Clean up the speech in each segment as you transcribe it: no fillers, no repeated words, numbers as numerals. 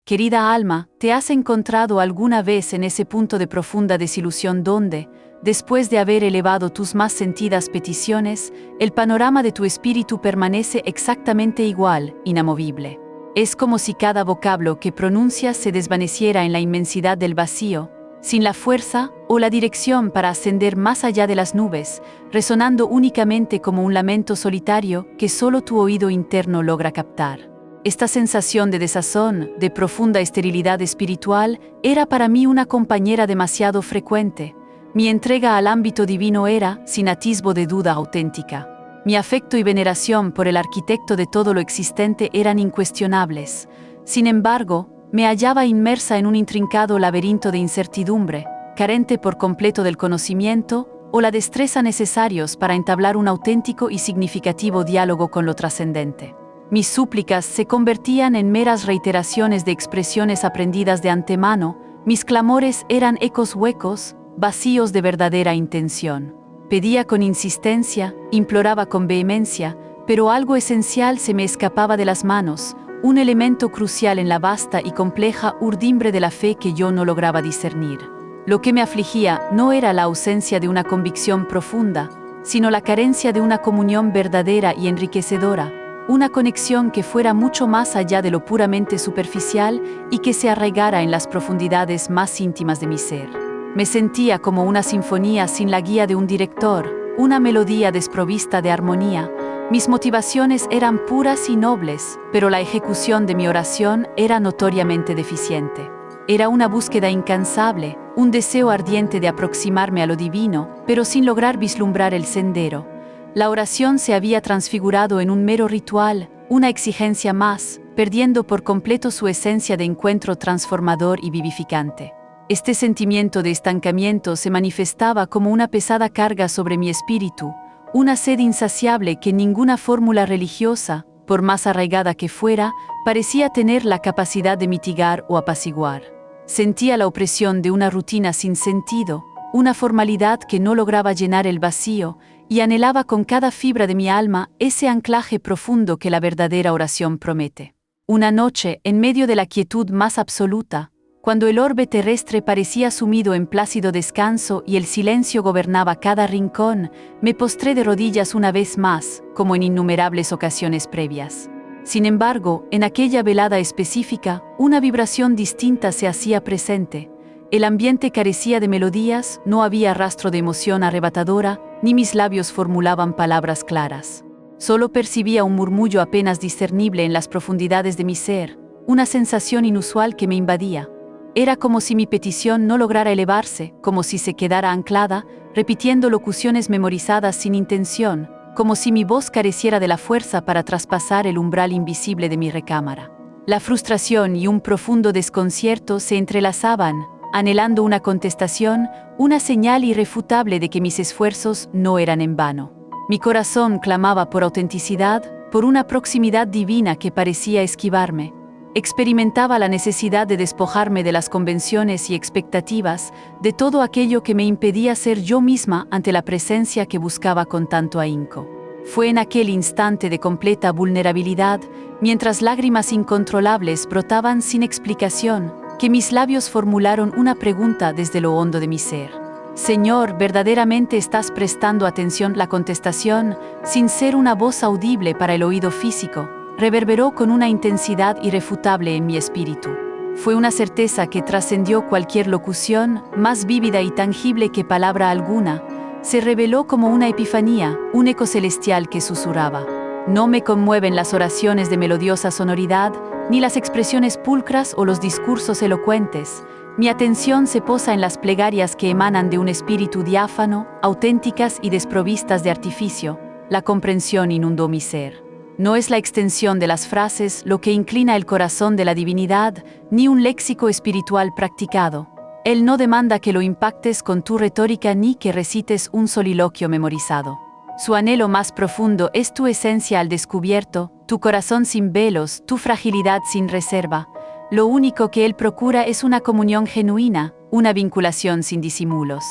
Querida alma, ¿te has encontrado alguna vez en ese punto de profunda desilusión donde, después de haber elevado tus más sentidas peticiones, el panorama de tu espíritu permanece exactamente igual, inamovible? Es como si cada vocablo que pronuncias se desvaneciera en la inmensidad del vacío, sin la fuerza o la dirección para ascender más allá de las nubes, resonando únicamente como un lamento solitario que solo tu oído interno logra captar. Esta sensación de desazón, de profunda esterilidad espiritual, era para mí una compañera demasiado frecuente. Mi entrega al ámbito divino era, sin atisbo de duda, auténtica. Mi afecto y veneración por el arquitecto de todo lo existente eran incuestionables. Sin embargo, me hallaba inmersa en un intrincado laberinto de incertidumbre, carente por completo del conocimiento o la destreza necesarios para entablar un auténtico y significativo diálogo con lo trascendente. Mis súplicas se convertían en meras reiteraciones de expresiones aprendidas de antemano, mis clamores eran ecos huecos, vacíos de verdadera intención. Pedía con insistencia, imploraba con vehemencia, pero algo esencial se me escapaba de las manos, un elemento crucial en la vasta y compleja urdimbre de la fe que yo no lograba discernir. Lo que me afligía no era la ausencia de una convicción profunda, sino la carencia de una comunión verdadera y enriquecedora, una conexión que fuera mucho más allá de lo puramente superficial y que se arraigara en las profundidades más íntimas de mi ser. Me sentía como una sinfonía sin la guía de un director, una melodía desprovista de armonía. Mis motivaciones eran puras y nobles, pero la ejecución de mi oración era notoriamente deficiente. Era una búsqueda incansable, un deseo ardiente de aproximarme a lo divino, pero sin lograr vislumbrar el sendero. La oración se había transfigurado en un mero ritual, una exigencia más, perdiendo por completo su esencia de encuentro transformador y vivificante. Este sentimiento de estancamiento se manifestaba como una pesada carga sobre mi espíritu, una sed insaciable que ninguna fórmula religiosa, por más arraigada que fuera, parecía tener la capacidad de mitigar o apaciguar. Sentía la opresión de una rutina sin sentido, una formalidad que no lograba llenar el vacío, y anhelaba con cada fibra de mi alma ese anclaje profundo que la verdadera oración promete. Una noche, en medio de la quietud más absoluta, cuando el orbe terrestre parecía sumido en plácido descanso y el silencio gobernaba cada rincón, me postré de rodillas una vez más, como en innumerables ocasiones previas. Sin embargo, en aquella velada específica, una vibración distinta se hacía presente. El ambiente carecía de melodías, no había rastro de emoción arrebatadora, ni mis labios formulaban palabras claras. Solo percibía un murmullo apenas discernible en las profundidades de mi ser, una sensación inusual que me invadía. Era como si mi petición no lograra elevarse, como si se quedara anclada, repitiendo locuciones memorizadas sin intención, como si mi voz careciera de la fuerza para traspasar el umbral invisible de mi recámara. La frustración y un profundo desconcierto se entrelazaban, anhelando una contestación, una señal irrefutable de que mis esfuerzos no eran en vano. Mi corazón clamaba por autenticidad, por una proximidad divina que parecía esquivarme. Experimentaba la necesidad de despojarme de las convenciones y expectativas, de todo aquello que me impedía ser yo misma ante la presencia que buscaba con tanto ahínco. Fue en aquel instante de completa vulnerabilidad, mientras lágrimas incontrolables brotaban sin explicación, que mis labios formularon una pregunta desde lo hondo de mi ser. Señor, ¿verdaderamente estás prestando atención? La contestación, sin ser una voz audible para el oído físico, reverberó con una intensidad irrefutable en mi espíritu. Fue una certeza que trascendió cualquier locución, más vívida y tangible que palabra alguna. Se reveló como una epifanía, un eco celestial que susurraba. No me conmueven las oraciones de melodiosa sonoridad, ni las expresiones pulcras o los discursos elocuentes. Mi atención se posa en las plegarias que emanan de un espíritu diáfano, auténticas y desprovistas de artificio. La comprensión inundó mi ser. No es la extensión de las frases lo que inclina el corazón de la divinidad, ni un léxico espiritual practicado. Él no demanda que lo impactes con tu retórica ni que recites un soliloquio memorizado. Su anhelo más profundo es tu esencia al descubierto, tu corazón sin velos, tu fragilidad sin reserva. Lo único que Él procura es una comunión genuina, una vinculación sin disimulos.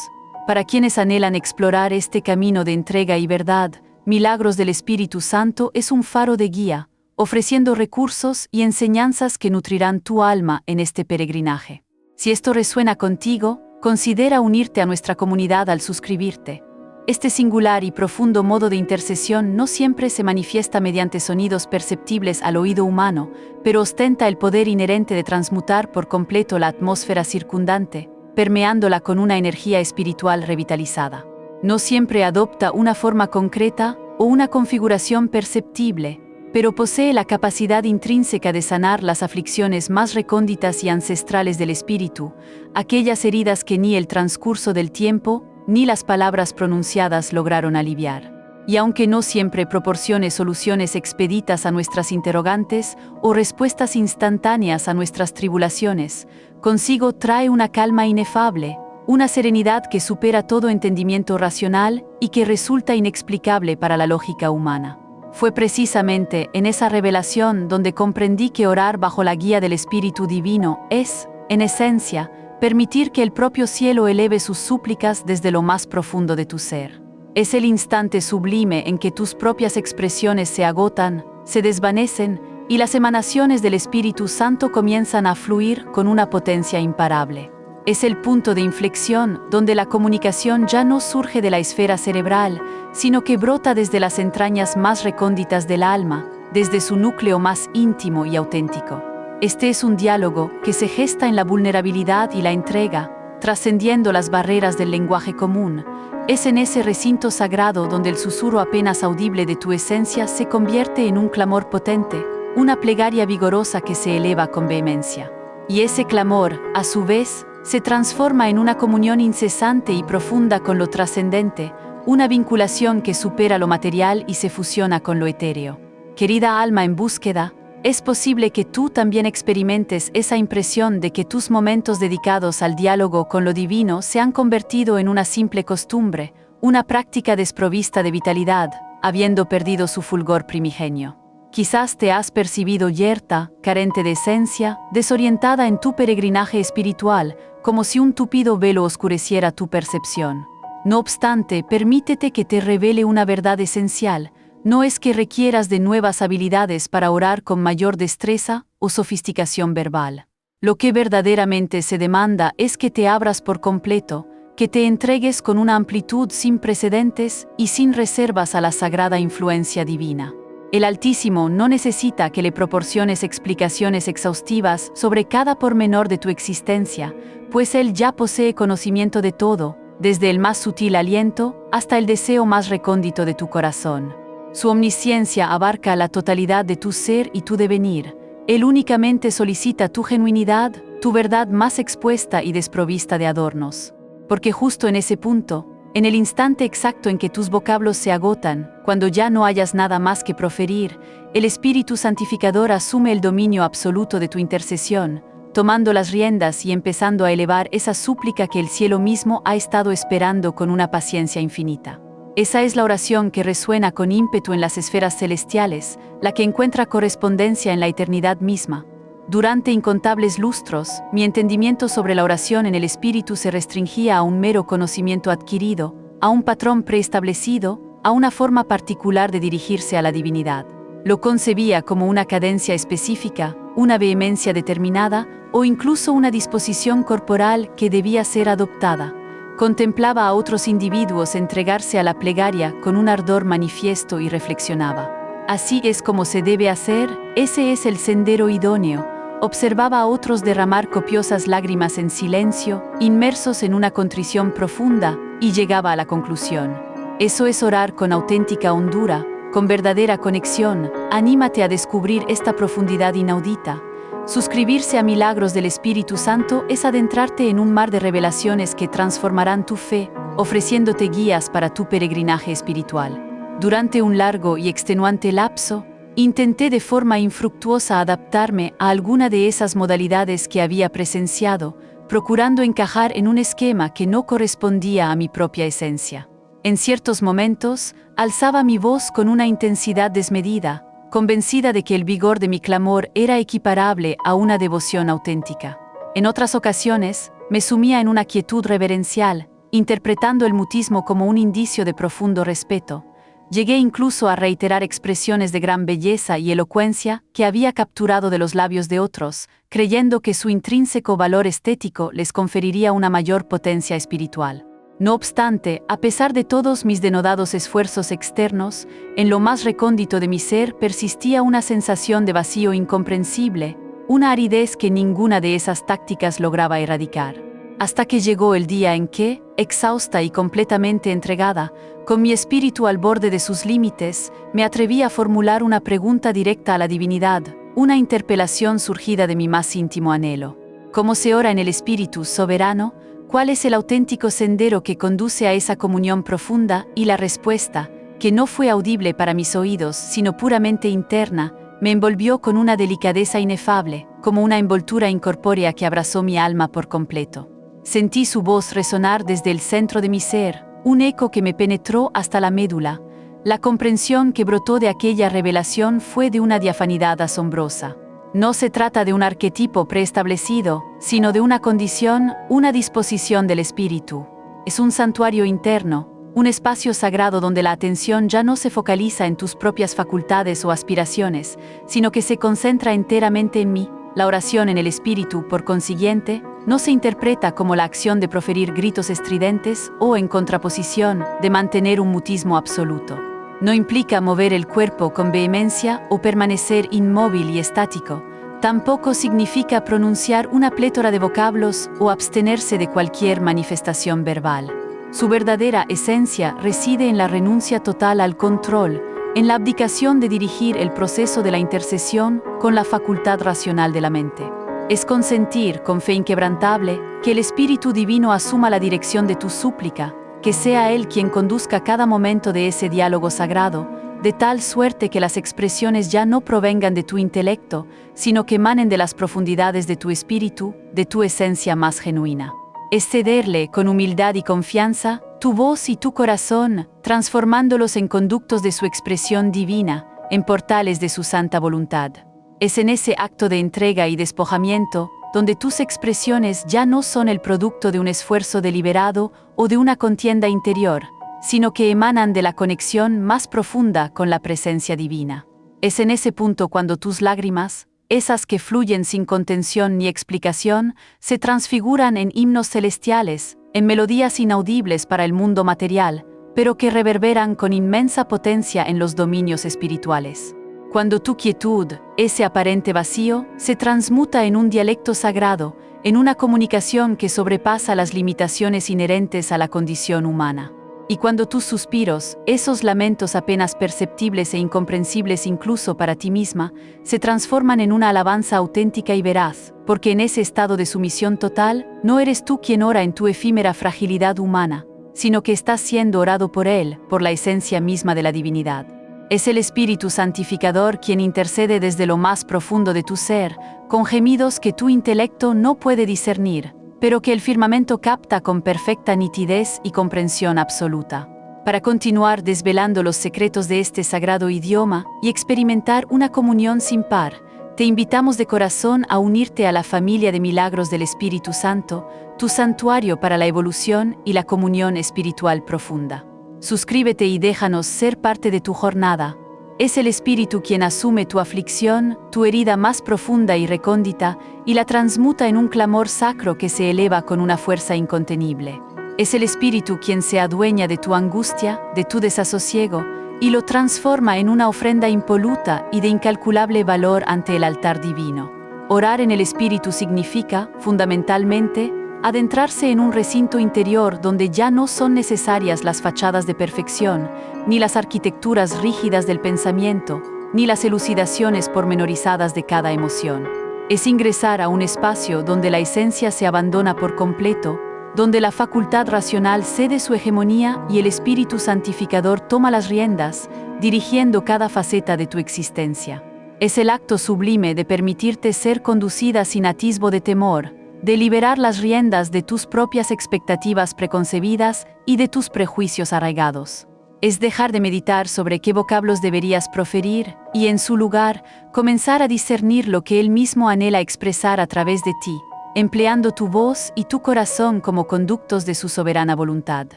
Para quienes anhelan explorar este camino de entrega y verdad, Milagros del Espíritu Santo es un faro de guía, ofreciendo recursos y enseñanzas que nutrirán tu alma en este peregrinaje. Si esto resuena contigo, considera unirte a nuestra comunidad al suscribirte. Este singular y profundo modo de intercesión no siempre se manifiesta mediante sonidos perceptibles al oído humano, pero ostenta el poder inherente de transmutar por completo la atmósfera circundante, permeándola con una energía espiritual revitalizada. No siempre adopta una forma concreta o una configuración perceptible, pero posee la capacidad intrínseca de sanar las aflicciones más recónditas y ancestrales del espíritu, aquellas heridas que ni el transcurso del tiempo ni las palabras pronunciadas lograron aliviar. Y aunque no siempre proporcione soluciones expeditas a nuestras interrogantes o respuestas instantáneas a nuestras tribulaciones, consigo trae una calma inefable, una serenidad que supera todo entendimiento racional y que resulta inexplicable para la lógica humana. Fue precisamente en esa revelación donde comprendí que orar bajo la guía del Espíritu Divino es, en esencia, permitir que el propio cielo eleve sus súplicas desde lo más profundo de tu ser. Es el instante sublime en que tus propias expresiones se agotan, se desvanecen y las emanaciones del Espíritu Santo comienzan a fluir con una potencia imparable. Es el punto de inflexión donde la comunicación ya no surge de la esfera cerebral, sino que brota desde las entrañas más recónditas del alma, desde su núcleo más íntimo y auténtico. Este es un diálogo que se gesta en la vulnerabilidad y la entrega, trascendiendo las barreras del lenguaje común. Es en ese recinto sagrado donde el susurro apenas audible de tu esencia se convierte en un clamor potente, una plegaria vigorosa que se eleva con vehemencia. Y ese clamor, a su vez, se transforma en una comunión incesante y profunda con lo trascendente, una vinculación que supera lo material y se fusiona con lo etéreo. Querida alma en búsqueda, es posible que tú también experimentes esa impresión de que tus momentos dedicados al diálogo con lo divino se han convertido en una simple costumbre, una práctica desprovista de vitalidad, habiendo perdido su fulgor primigenio. Quizás te has percibido yerta, carente de esencia, desorientada en tu peregrinaje espiritual, como si un tupido velo oscureciera tu percepción. No obstante, permítete que te revele una verdad esencial. No es que requieras de nuevas habilidades para orar con mayor destreza o sofisticación verbal. Lo que verdaderamente se demanda es que te abras por completo, que te entregues con una amplitud sin precedentes y sin reservas a la sagrada influencia divina. El Altísimo no necesita que le proporciones explicaciones exhaustivas sobre cada pormenor de tu existencia, pues Él ya posee conocimiento de todo, desde el más sutil aliento hasta el deseo más recóndito de tu corazón. Su omnisciencia abarca la totalidad de tu ser y tu devenir. Él únicamente solicita tu genuinidad, tu verdad más expuesta y desprovista de adornos. Porque justo en ese punto, en el instante exacto en que tus vocablos se agotan, cuando ya no hayas nada más que proferir, el Espíritu Santificador asume el dominio absoluto de tu intercesión, tomando las riendas y empezando a elevar esa súplica que el cielo mismo ha estado esperando con una paciencia infinita. Esa es la oración que resuena con ímpetu en las esferas celestiales, la que encuentra correspondencia en la eternidad misma. Durante incontables lustros, mi entendimiento sobre la oración en el Espíritu se restringía a un mero conocimiento adquirido, a un patrón preestablecido, a una forma particular de dirigirse a la divinidad. Lo concebía como una cadencia específica, una vehemencia determinada o incluso una disposición corporal que debía ser adoptada. Contemplaba a otros individuos entregarse a la plegaria con un ardor manifiesto y reflexionaba. Así es como se debe hacer, ese es el sendero idóneo. Observaba a otros derramar copiosas lágrimas en silencio, inmersos en una contrición profunda, y llegaba a la conclusión. Eso es orar con auténtica hondura, con verdadera conexión. Anímate a descubrir esta profundidad inaudita. Suscribirse a milagros del Espíritu Santo es adentrarte en un mar de revelaciones que transformarán tu fe, ofreciéndote guías para tu peregrinaje espiritual. Durante un largo y extenuante lapso, intenté de forma infructuosa adaptarme a alguna de esas modalidades que había presenciado, procurando encajar en un esquema que no correspondía a mi propia esencia. En ciertos momentos, alzaba mi voz con una intensidad desmedida, convencida de que el vigor de mi clamor era equiparable a una devoción auténtica. En otras ocasiones, me sumía en una quietud reverencial, interpretando el mutismo como un indicio de profundo respeto. Llegué incluso a reiterar expresiones de gran belleza y elocuencia que había capturado de los labios de otros, creyendo que su intrínseco valor estético les conferiría una mayor potencia espiritual. No obstante, a pesar de todos mis denodados esfuerzos externos, en lo más recóndito de mi ser persistía una sensación de vacío incomprensible, una aridez que ninguna de esas tácticas lograba erradicar. Hasta que llegó el día en que, exhausta y completamente entregada, con mi espíritu al borde de sus límites, me atreví a formular una pregunta directa a la divinidad, una interpelación surgida de mi más íntimo anhelo. ¿Cómo se ora en el espíritu soberano? ¿Cuál es el auténtico sendero que conduce a esa comunión profunda? Y la respuesta, que no fue audible para mis oídos, sino puramente interna, me envolvió con una delicadeza inefable, como una envoltura incorpórea que abrazó mi alma por completo. Sentí su voz resonar desde el centro de mi ser, un eco que me penetró hasta la médula. La comprensión que brotó de aquella revelación fue de una diafanidad asombrosa. No se trata de un arquetipo preestablecido, sino de una condición, una disposición del espíritu. Es un santuario interno, un espacio sagrado donde la atención ya no se focaliza en tus propias facultades o aspiraciones, sino que se concentra enteramente en mí. La oración en el espíritu, por consiguiente, no se interpreta como la acción de proferir gritos estridentes o, en contraposición, de mantener un mutismo absoluto. No implica mover el cuerpo con vehemencia o permanecer inmóvil y estático. Tampoco significa pronunciar una plétora de vocablos o abstenerse de cualquier manifestación verbal. Su verdadera esencia reside en la renuncia total al control, en la abdicación de dirigir el proceso de la intercesión con la facultad racional de la mente. Es consentir, con fe inquebrantable, que el Espíritu Divino asuma la dirección de tu súplica, que sea Él quien conduzca cada momento de ese diálogo sagrado, de tal suerte que las expresiones ya no provengan de tu intelecto, sino que emanen de las profundidades de tu espíritu, de tu esencia más genuina. Es cederle, con humildad y confianza, tu voz y tu corazón, transformándolos en conductos de su expresión divina, en portales de su santa voluntad. Es en ese acto de entrega y despojamiento, donde tus expresiones ya no son el producto de un esfuerzo deliberado o de una contienda interior, sino que emanan de la conexión más profunda con la presencia divina. Es en ese punto cuando tus lágrimas, esas que fluyen sin contención ni explicación, se transfiguran en himnos celestiales, en melodías inaudibles para el mundo material, pero que reverberan con inmensa potencia en los dominios espirituales. Cuando tu quietud, ese aparente vacío, se transmuta en un dialecto sagrado, en una comunicación que sobrepasa las limitaciones inherentes a la condición humana. Y cuando tus suspiros, esos lamentos apenas perceptibles e incomprensibles incluso para ti misma, se transforman en una alabanza auténtica y veraz, porque en ese estado de sumisión total, no eres tú quien ora en tu efímera fragilidad humana, sino que estás siendo orado por Él, por la esencia misma de la divinidad. Es el Espíritu Santificador quien intercede desde lo más profundo de tu ser, con gemidos que tu intelecto no puede discernir, pero que el firmamento capta con perfecta nitidez y comprensión absoluta. Para continuar desvelando los secretos de este sagrado idioma y experimentar una comunión sin par, te invitamos de corazón a unirte a la familia de milagros del Espíritu Santo, tu santuario para la evolución y la comunión espiritual profunda. Suscríbete y déjanos ser parte de tu jornada. Es el Espíritu quien asume tu aflicción, tu herida más profunda y recóndita, y la transmuta en un clamor sacro que se eleva con una fuerza incontenible. Es el Espíritu quien se adueña de tu angustia, de tu desasosiego, y lo transforma en una ofrenda impoluta y de incalculable valor ante el altar divino. Orar en el Espíritu significa, fundamentalmente, adentrarse en un recinto interior donde ya no son necesarias las fachadas de perfección, ni las arquitecturas rígidas del pensamiento, ni las elucidaciones pormenorizadas de cada emoción. Es ingresar a un espacio donde la esencia se abandona por completo, donde la facultad racional cede su hegemonía y el Espíritu Santificador toma las riendas, dirigiendo cada faceta de tu existencia. Es el acto sublime de permitirte ser conducida sin atisbo de temor, de liberar las riendas de tus propias expectativas preconcebidas y de tus prejuicios arraigados. Es dejar de meditar sobre qué vocablos deberías proferir y, en su lugar, comenzar a discernir lo que Él mismo anhela expresar a través de ti, empleando tu voz y tu corazón como conductos de su soberana voluntad.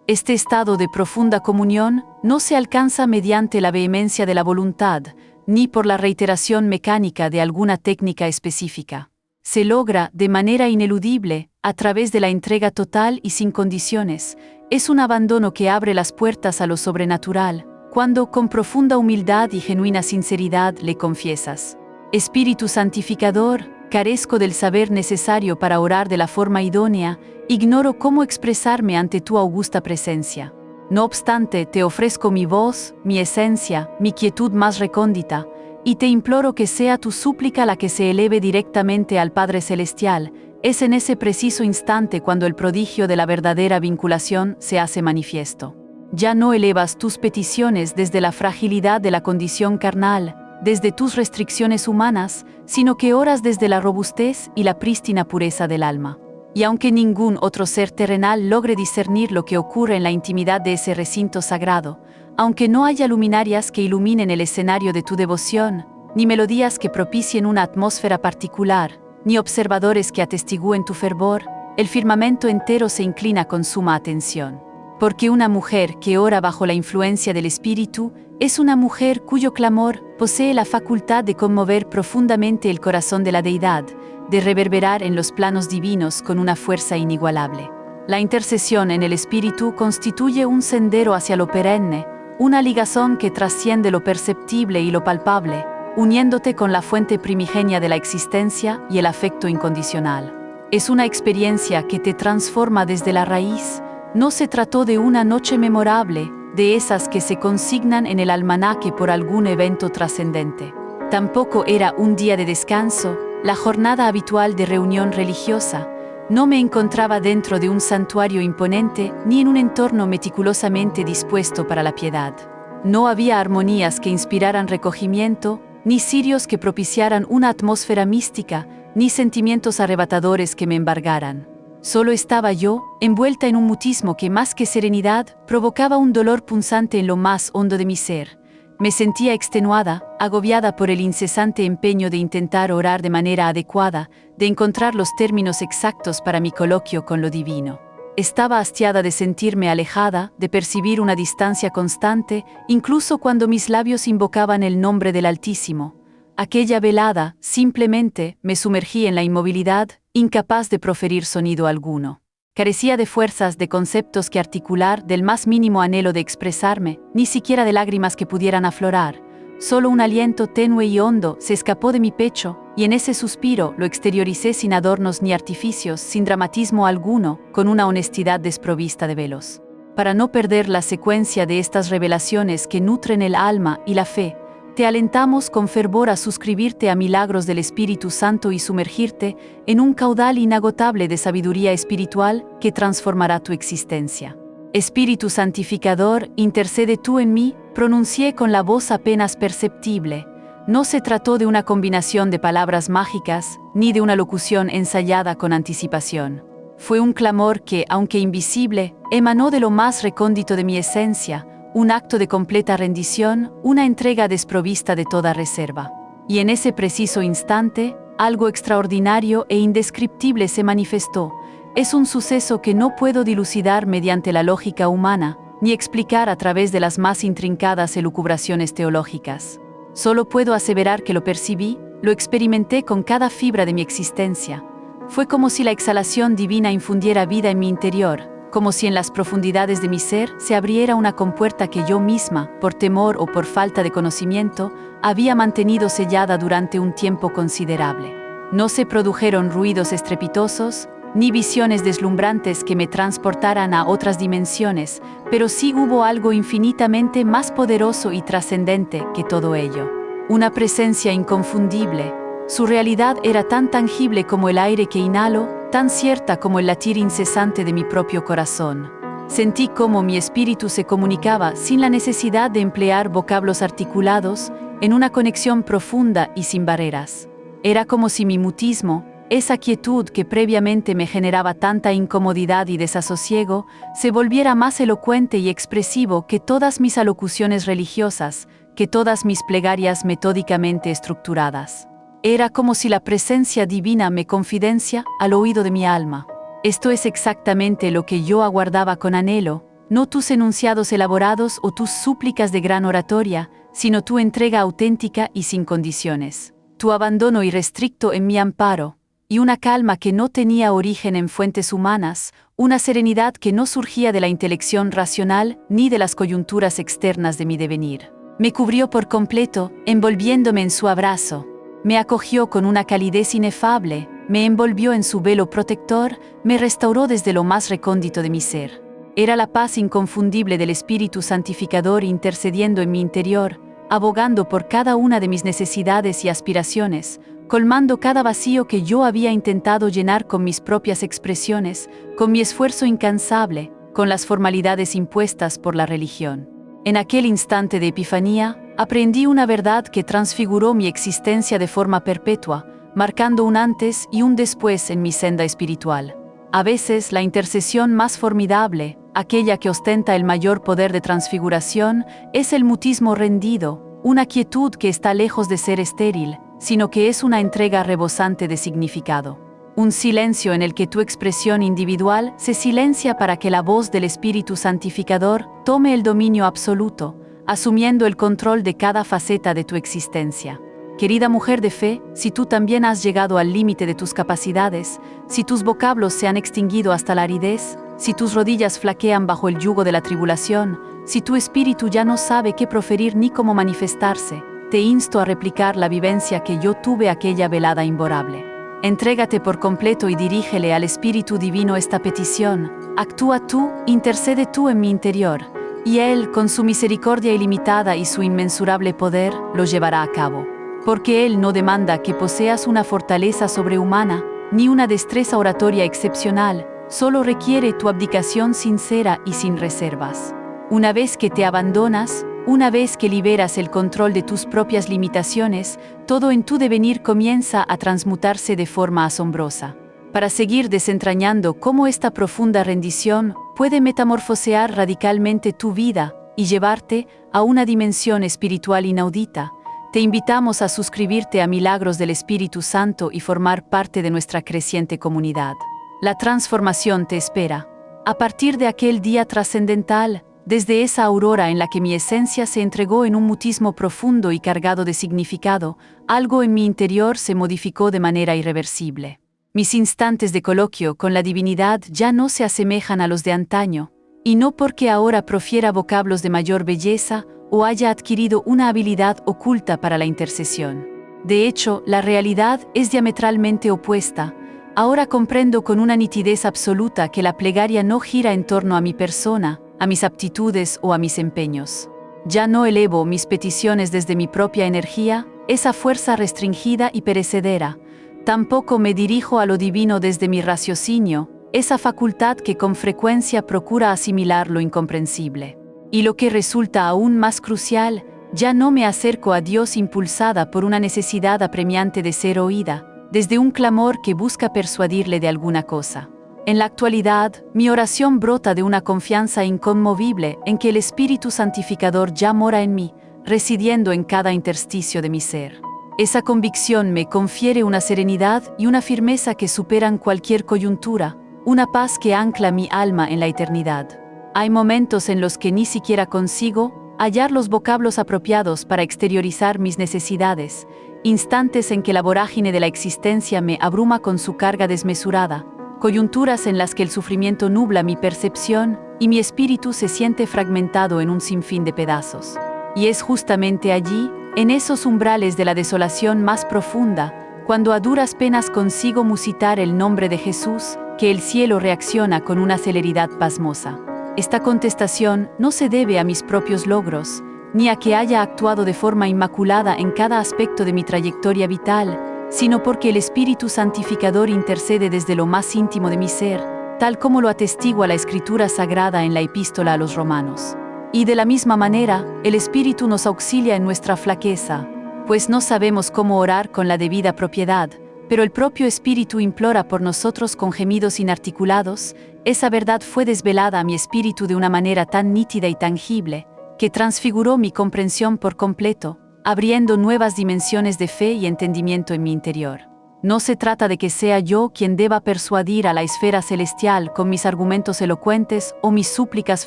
Este estado de profunda comunión no se alcanza mediante la vehemencia de la voluntad, ni por la reiteración mecánica de alguna técnica específica. Se logra, de manera ineludible, a través de la entrega total y sin condiciones. Es un abandono que abre las puertas a lo sobrenatural, cuando con profunda humildad y genuina sinceridad le confiesas: Espíritu santificador, carezco del saber necesario para orar de la forma idónea, ignoro cómo expresarme ante tu augusta presencia. No obstante, te ofrezco mi voz, mi esencia, mi quietud más recóndita, y te imploro que sea tu súplica la que se eleve directamente al Padre Celestial. Es en ese preciso instante cuando el prodigio de la verdadera vinculación se hace manifiesto. Ya no elevas tus peticiones desde la fragilidad de la condición carnal, desde tus restricciones humanas, sino que oras desde la robustez y la prístina pureza del alma. Y aunque ningún otro ser terrenal logre discernir lo que ocurre en la intimidad de ese recinto sagrado, aunque no haya luminarias que iluminen el escenario de tu devoción, ni melodías que propicien una atmósfera particular, ni observadores que atestigúen tu fervor, el firmamento entero se inclina con suma atención. Porque una mujer que ora bajo la influencia del Espíritu es una mujer cuyo clamor posee la facultad de conmover profundamente el corazón de la deidad, de reverberar en los planos divinos con una fuerza inigualable. La intercesión en el Espíritu constituye un sendero hacia lo perenne, una ligazón que trasciende lo perceptible y lo palpable, uniéndote con la fuente primigenia de la existencia y el afecto incondicional. Es una experiencia que te transforma desde la raíz. No se trató de una noche memorable, de esas que se consignan en el almanaque por algún evento trascendente. Tampoco era un día de descanso, la jornada habitual de reunión religiosa. No me encontraba dentro de un santuario imponente ni en un entorno meticulosamente dispuesto para la piedad. No había armonías que inspiraran recogimiento, ni cirios que propiciaran una atmósfera mística, ni sentimientos arrebatadores que me embargaran. Solo estaba yo, envuelta en un mutismo que más que serenidad, provocaba un dolor punzante en lo más hondo de mi ser. Me sentía extenuada, agobiada por el incesante empeño de intentar orar de manera adecuada, de encontrar los términos exactos para mi coloquio con lo divino. Estaba hastiada de sentirme alejada, de percibir una distancia constante, incluso cuando mis labios invocaban el nombre del Altísimo. Aquella velada, simplemente, me sumergí en la inmovilidad, incapaz de proferir sonido alguno. Carecía de fuerzas, de conceptos que articular, del más mínimo anhelo de expresarme, ni siquiera de lágrimas que pudieran aflorar. Solo un aliento tenue y hondo se escapó de mi pecho, y en ese suspiro lo exterioricé sin adornos ni artificios, sin dramatismo alguno, con una honestidad desprovista de velos. Para no perder la secuencia de estas revelaciones que nutren el alma y la fe, te alentamos con fervor a suscribirte a milagros del Espíritu Santo y sumergirte en un caudal inagotable de sabiduría espiritual que transformará tu existencia. Espíritu santificador, intercede tú en mí, pronuncié con la voz apenas perceptible. No se trató de una combinación de palabras mágicas, ni de una locución ensayada con anticipación. Fue un clamor que, aunque invisible, emanó de lo más recóndito de mi esencia, un acto de completa rendición, una entrega desprovista de toda reserva. Y en ese preciso instante, algo extraordinario e indescriptible se manifestó. Es un suceso que no puedo dilucidar mediante la lógica humana, ni explicar a través de las más intrincadas elucubraciones teológicas. Solo puedo aseverar que lo percibí, lo experimenté con cada fibra de mi existencia. Fue como si la exhalación divina infundiera vida en mi interior, como si en las profundidades de mi ser se abriera una compuerta que yo misma, por temor o por falta de conocimiento, había mantenido sellada durante un tiempo considerable. No se produjeron ruidos estrepitosos, ni visiones deslumbrantes que me transportaran a otras dimensiones, pero sí hubo algo infinitamente más poderoso y trascendente que todo ello. Una presencia inconfundible. Su realidad era tan tangible como el aire que inhalo, tan cierta como el latir incesante de mi propio corazón. Sentí cómo mi espíritu se comunicaba sin la necesidad de emplear vocablos articulados, en una conexión profunda y sin barreras. Era como si mi mutismo, esa quietud que previamente me generaba tanta incomodidad y desasosiego, se volviera más elocuente y expresivo que todas mis alocuciones religiosas, que todas mis plegarias metódicamente estructuradas. Era como si la presencia divina me confidencia al oído de mi alma. Esto es exactamente lo que yo aguardaba con anhelo, no tus enunciados elaborados o tus súplicas de gran oratoria, sino tu entrega auténtica y sin condiciones, tu abandono irrestricto en mi amparo, y una calma que no tenía origen en fuentes humanas, una serenidad que no surgía de la intelección racional ni de las coyunturas externas de mi devenir. Me cubrió por completo, envolviéndome en su abrazo. Me acogió con una calidez inefable, me envolvió en su velo protector, me restauró desde lo más recóndito de mi ser. Era la paz inconfundible del Espíritu Santificador intercediendo en mi interior, abogando por cada una de mis necesidades y aspiraciones, colmando cada vacío que yo había intentado llenar con mis propias expresiones, con mi esfuerzo incansable, con las formalidades impuestas por la religión. En aquel instante de epifanía, aprendí una verdad que transfiguró mi existencia de forma perpetua, marcando un antes y un después en mi senda espiritual. A veces, la intercesión más formidable, aquella que ostenta el mayor poder de transfiguración, es el mutismo rendido, una quietud que está lejos de ser estéril, sino que es una entrega rebosante de significado. Un silencio en el que tu expresión individual se silencia para que la voz del Espíritu Santificador tome el dominio absoluto, asumiendo el control de cada faceta de tu existencia. Querida mujer de fe, si tú también has llegado al límite de tus capacidades, si tus vocablos se han extinguido hasta la aridez, si tus rodillas flaquean bajo el yugo de la tribulación, si tu espíritu ya no sabe qué proferir ni cómo manifestarse, te insto a replicar la vivencia que yo tuve aquella velada imborable. Entrégate por completo y dirígele al Espíritu Divino esta petición. Actúa tú, intercede tú en mi interior, y Él, con su misericordia ilimitada y su inmensurable poder, lo llevará a cabo. Porque Él no demanda que poseas una fortaleza sobrehumana, ni una destreza oratoria excepcional, solo requiere tu abdicación sincera y sin reservas. Una vez que te abandonas, una vez que liberas el control de tus propias limitaciones, todo en tu devenir comienza a transmutarse de forma asombrosa. Para seguir desentrañando cómo esta profunda rendición puede metamorfosear radicalmente tu vida y llevarte a una dimensión espiritual inaudita, te invitamos a suscribirte a Milagros del Espíritu Santo y formar parte de nuestra creciente comunidad. La transformación te espera. A partir de aquel día trascendental, desde esa aurora en la que mi esencia se entregó en un mutismo profundo y cargado de significado, algo en mi interior se modificó de manera irreversible. Mis instantes de coloquio con la divinidad ya no se asemejan a los de antaño, y no porque ahora profiera vocablos de mayor belleza o haya adquirido una habilidad oculta para la intercesión. De hecho, la realidad es diametralmente opuesta. Ahora comprendo con una nitidez absoluta que la plegaria no gira en torno a mi persona, a mis aptitudes o a mis empeños. Ya no elevo mis peticiones desde mi propia energía, esa fuerza restringida y perecedera. Tampoco me dirijo a lo divino desde mi raciocinio, esa facultad que con frecuencia procura asimilar lo incomprensible. Y lo que resulta aún más crucial, ya no me acerco a Dios impulsada por una necesidad apremiante de ser oída, desde un clamor que busca persuadirle de alguna cosa. En la actualidad, mi oración brota de una confianza inconmovible en que el Espíritu Santificador ya mora en mí, residiendo en cada intersticio de mi ser. Esa convicción me confiere una serenidad y una firmeza que superan cualquier coyuntura, una paz que ancla mi alma en la eternidad. Hay momentos en los que ni siquiera consigo hallar los vocablos apropiados para exteriorizar mis necesidades, instantes en que la vorágine de la existencia me abruma con su carga desmesurada, coyunturas en las que el sufrimiento nubla mi percepción y mi espíritu se siente fragmentado en un sinfín de pedazos. Y es justamente allí, en esos umbrales de la desolación más profunda, cuando a duras penas consigo musitar el nombre de Jesús, que el cielo reacciona con una celeridad pasmosa. Esta contestación no se debe a mis propios logros, ni a que haya actuado de forma inmaculada en cada aspecto de mi trayectoria vital, sino porque el Espíritu Santificador intercede desde lo más íntimo de mi ser, tal como lo atestigua la Escritura Sagrada en la Epístola a los Romanos. Y de la misma manera, el Espíritu nos auxilia en nuestra flaqueza, pues no sabemos cómo orar con la debida propiedad, pero el propio Espíritu implora por nosotros con gemidos inarticulados. Esa verdad fue desvelada a mi espíritu de una manera tan nítida y tangible, que transfiguró mi comprensión por completo, abriendo nuevas dimensiones de fe y entendimiento en mi interior. No se trata de que sea yo quien deba persuadir a la esfera celestial con mis argumentos elocuentes o mis súplicas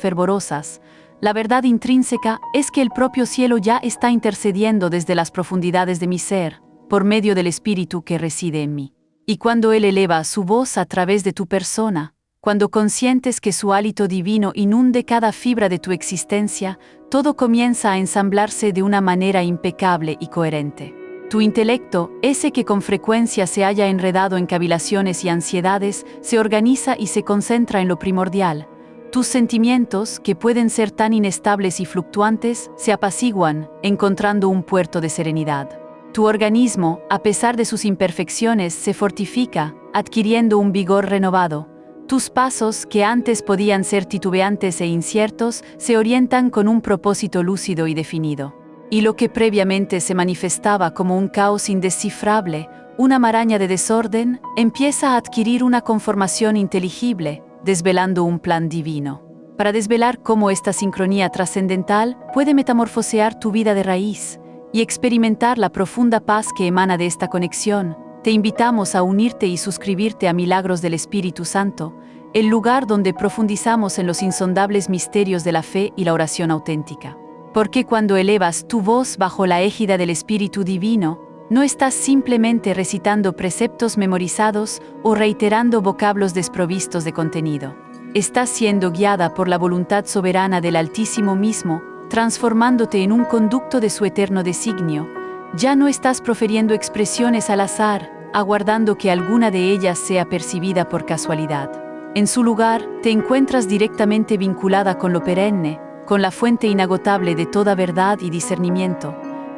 fervorosas. La verdad intrínseca es que el propio cielo ya está intercediendo desde las profundidades de mi ser, por medio del Espíritu que reside en mí. Y cuando Él eleva su voz a través de tu persona, cuando consientes que su hálito divino inunde cada fibra de tu existencia, todo comienza a ensamblarse de una manera impecable y coherente. Tu intelecto, ese que con frecuencia se halla enredado en cavilaciones y ansiedades, se organiza y se concentra en lo primordial. Tus sentimientos, que pueden ser tan inestables y fluctuantes, se apaciguan, encontrando un puerto de serenidad. Tu organismo, a pesar de sus imperfecciones, se fortifica, adquiriendo un vigor renovado. Tus pasos, que antes podían ser titubeantes e inciertos, se orientan con un propósito lúcido y definido. Y lo que previamente se manifestaba como un caos indescifrable, una maraña de desorden, empieza a adquirir una conformación inteligible, desvelando un plan divino. Para desvelar cómo esta sincronía trascendental puede metamorfosear tu vida de raíz y experimentar la profunda paz que emana de esta conexión, te invitamos a unirte y suscribirte a Milagros del Espíritu Santo, el lugar donde profundizamos en los insondables misterios de la fe y la oración auténtica. Porque cuando elevas tu voz bajo la égida del Espíritu Divino, no estás simplemente recitando preceptos memorizados o reiterando vocablos desprovistos de contenido. Estás siendo guiada por la voluntad soberana del Altísimo mismo, transformándote en un conducto de su eterno designio. Ya no estás proferiendo expresiones al azar, aguardando que alguna de ellas sea percibida por casualidad. En su lugar, te encuentras directamente vinculada con lo perenne, con la fuente inagotable de toda verdad y discernimiento.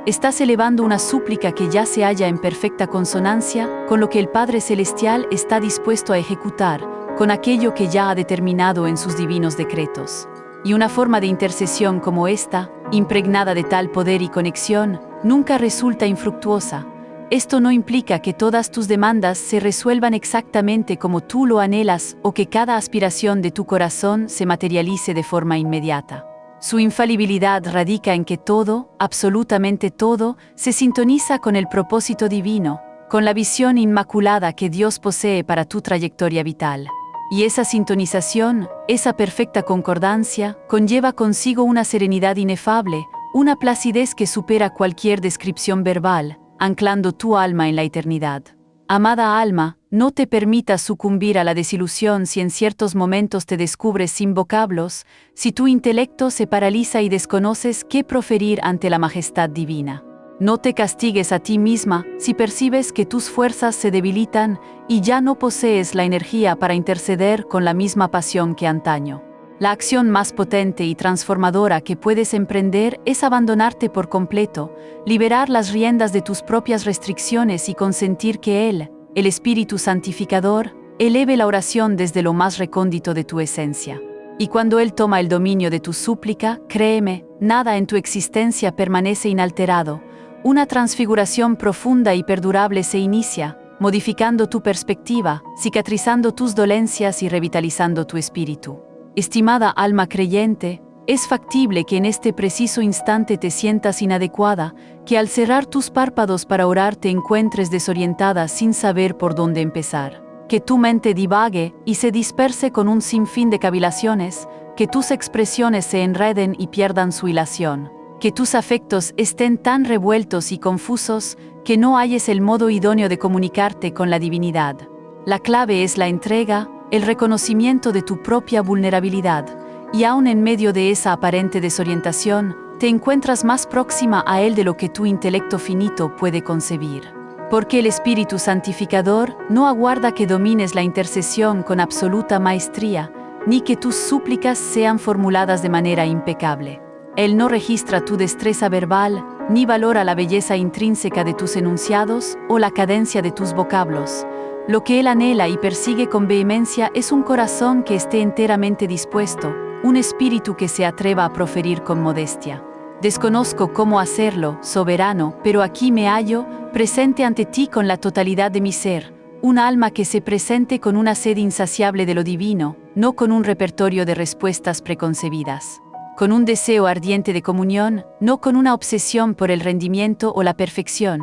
Estás elevando una súplica que ya se halla en perfecta consonancia con lo que el Padre Celestial está dispuesto a ejecutar, con aquello que ya ha determinado en sus divinos decretos. Y una forma de intercesión como esta, impregnada de tal poder y conexión, nunca resulta infructuosa. Esto no implica que todas tus demandas se resuelvan exactamente como tú lo anhelas o que cada aspiración de tu corazón se materialice de forma inmediata. Su infalibilidad radica en que todo, absolutamente todo, se sintoniza con el propósito divino, con la visión inmaculada que Dios posee para tu trayectoria vital. Y esa sintonización, esa perfecta concordancia, conlleva consigo una serenidad inefable, una placidez que supera cualquier descripción verbal, anclando tu alma en la eternidad. Amada alma, no te permitas sucumbir a la desilusión si en ciertos momentos te descubres sin vocablos, si tu intelecto se paraliza y desconoces qué proferir ante la majestad divina. No te castigues a ti misma si percibes que tus fuerzas se debilitan y ya no posees la energía para interceder con la misma pasión que antaño. La acción más potente y transformadora que puedes emprender es abandonarte por completo, liberar las riendas de tus propias restricciones y consentir que Él, el Espíritu Santificador, eleve la oración desde lo más recóndito de tu esencia. Y cuando Él toma el dominio de tu súplica, créeme, nada en tu existencia permanece inalterado. Una transfiguración profunda y perdurable se inicia, modificando tu perspectiva, cicatrizando tus dolencias y revitalizando tu espíritu. Estimada alma creyente, es factible que en este preciso instante te sientas inadecuada, que al cerrar tus párpados para orar te encuentres desorientada sin saber por dónde empezar. Que tu mente divague y se disperse con un sinfín de cavilaciones, que tus expresiones se enreden y pierdan su hilación. Que tus afectos estén tan revueltos y confusos que no halles el modo idóneo de comunicarte con la divinidad. La clave es la entrega, el reconocimiento de tu propia vulnerabilidad, y aún en medio de esa aparente desorientación, te encuentras más próxima a Él de lo que tu intelecto finito puede concebir. Porque el Espíritu Santificador no aguarda que domines la intercesión con absoluta maestría, ni que tus súplicas sean formuladas de manera impecable. Él no registra tu destreza verbal, ni valora la belleza intrínseca de tus enunciados o la cadencia de tus vocablos. Lo que Él anhela y persigue con vehemencia es un corazón que esté enteramente dispuesto, un espíritu que se atreva a proferir con modestia. Desconozco cómo hacerlo, soberano, pero aquí me hallo, presente ante ti con la totalidad de mi ser, un alma que se presente con una sed insaciable de lo divino, no con un repertorio de respuestas preconcebidas. Con un deseo ardiente de comunión, no con una obsesión por el rendimiento o la perfección,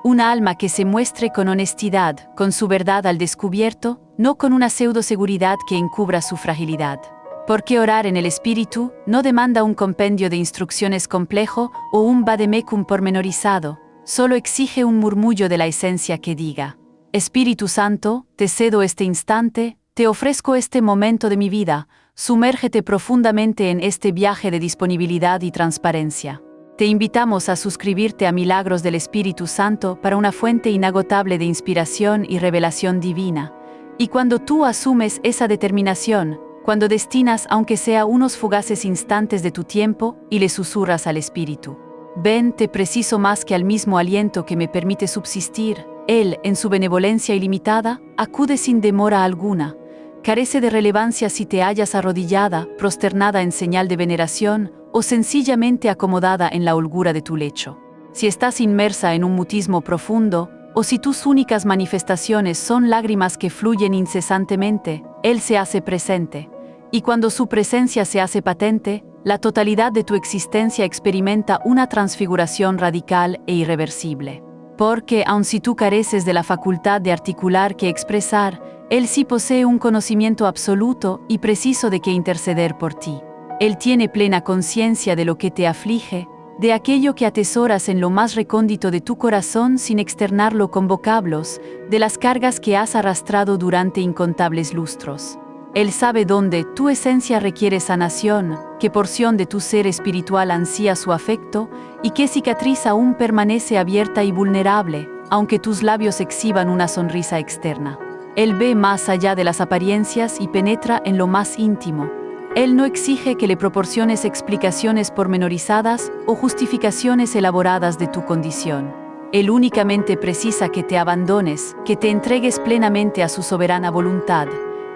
Una alma que se muestre con honestidad, con su verdad al descubierto, no con una pseudo-seguridad que encubra su fragilidad. Porque orar en el espíritu no demanda un compendio de instrucciones complejo o un vademecum pormenorizado, solo exige un murmullo de la esencia que diga: Espíritu Santo, te cedo este instante, te ofrezco este momento de mi vida, sumérgete profundamente en este viaje de disponibilidad y transparencia. Te invitamos a suscribirte a Milagros del Espíritu Santo para una fuente inagotable de inspiración y revelación divina. Y cuando tú asumes esa determinación, cuando destinas aunque sea unos fugaces instantes de tu tiempo y le susurras al Espíritu: ven, te preciso más que al mismo aliento que me permite subsistir, Él, en su benevolencia ilimitada, acude sin demora alguna. Carece de relevancia si te hallas arrodillada, prosternada en señal de veneración, o sencillamente acomodada en la holgura de tu lecho. Si estás inmersa en un mutismo profundo, o si tus únicas manifestaciones son lágrimas que fluyen incesantemente, Él se hace presente. Y cuando su presencia se hace patente, la totalidad de tu existencia experimenta una transfiguración radical e irreversible. Porque, aun si tú careces de la facultad de articular que expresar, Él sí posee un conocimiento absoluto y preciso de qué interceder por ti. Él tiene plena conciencia de lo que te aflige, de aquello que atesoras en lo más recóndito de tu corazón sin externarlo con vocablos, de las cargas que has arrastrado durante incontables lustros. Él sabe dónde tu esencia requiere sanación, qué porción de tu ser espiritual ansía su afecto y qué cicatriz aún permanece abierta y vulnerable, aunque tus labios exhiban una sonrisa externa. Él ve más allá de las apariencias y penetra en lo más íntimo. Él no exige que le proporciones explicaciones pormenorizadas o justificaciones elaboradas de tu condición. Él únicamente precisa que te abandones, que te entregues plenamente a su soberana voluntad.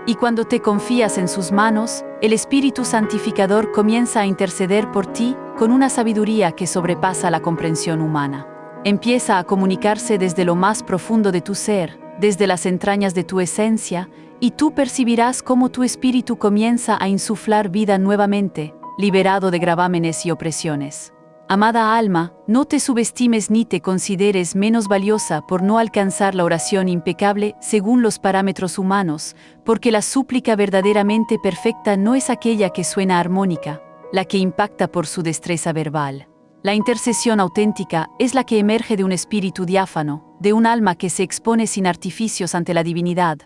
Y cuando te confías en sus manos, el Espíritu Santificador comienza a interceder por ti con una sabiduría que sobrepasa la comprensión humana. Empieza a comunicarse desde lo más profundo de tu ser, desde las entrañas de tu esencia, y tú percibirás cómo tu espíritu comienza a insuflar vida nuevamente, liberado de gravámenes y opresiones. Amada alma, no te subestimes ni te consideres menos valiosa por no alcanzar la oración impecable según los parámetros humanos, porque la súplica verdaderamente perfecta no es aquella que suena armónica, la que impacta por su destreza verbal. La intercesión auténtica es la que emerge de un espíritu diáfano, de un alma que se expone sin artificios ante la divinidad,